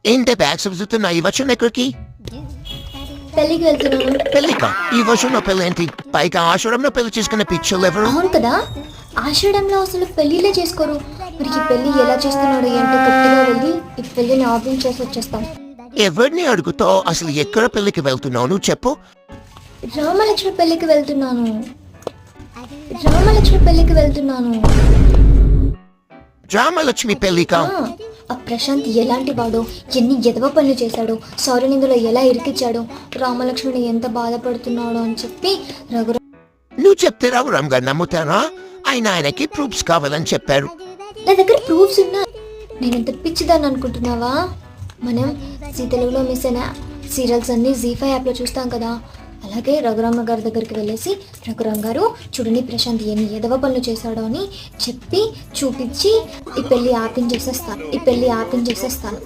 ఏంటి బ్యాగ్స్ చదువుతున్నా ఈ వర్షం ఎక్కడికి? పెళ్ళికి వెళ్తున్నాను. పెళ్ళికా? ఈ వర్షంలో పెళ్ళి ఏంటి? పైగా ఆషాఢంలో పెళ్లి చేసుకున్న పిచ్చోళ్ళు ఎవరు? అవును కదా, ఆషాఢంలో అసలు పెళ్లిలే చేసుకోరు. మరి ఈ పెళ్లి ఎలా చేస్తున్నాడు ఏంటో గట్టిగా వెళ్ళి ఈ పెళ్లిని ఆపించేసి వచ్చేస్తాం. ఎవరిని అడుగుతావు? అసలు ఎక్కడ పెళ్లికి వెళ్తున్నావు నువ్వు చెప్పు. రామలక్ష్మి పెళ్లికి వెళ్తున్నాను. రామలక్ష్మి పెళ్లికి వెళ్తున్నాను. రామలక్ష్మి పెళ్లికా? ఆ ప్రశాంత్ ఎలాంటి వాడో, ఎన్ని ఎదవ పనులు చేశాడో, సౌర్యని ఇందులో ఎలా ఇరికిచ్చాడో, రామలక్ష్మిని ఎంత బాధపడుతున్నాడో అని చెప్పి రఘురామ్ నువ్వు చెప్తే రావురామ్ గారు నమ్ముతానా? ఆయనకి ప్రూఫ్స్ కావాలని చెప్పారు. నా దగ్గర ప్రూఫ్స్ ఉన్నా. నేను ఎంత పిచ్చిదాన్ని అనుకుంటున్నావా? మనం జీ తెలుగులో మిస్ అయిన సీరియల్స్ అన్ని ZEE5 యాప్లో చూస్తాం కదా, అలాగే రఘురామ గారి దగ్గరికి వెళ్ళేసి రఘురామ్ గారు చూడండి ప్రశాంత్ ఎన్ని ఎదవ పనులు చేశాడో అని చెప్పి చూపించి ఈ పెళ్లి ఆపించేసేస్తాను.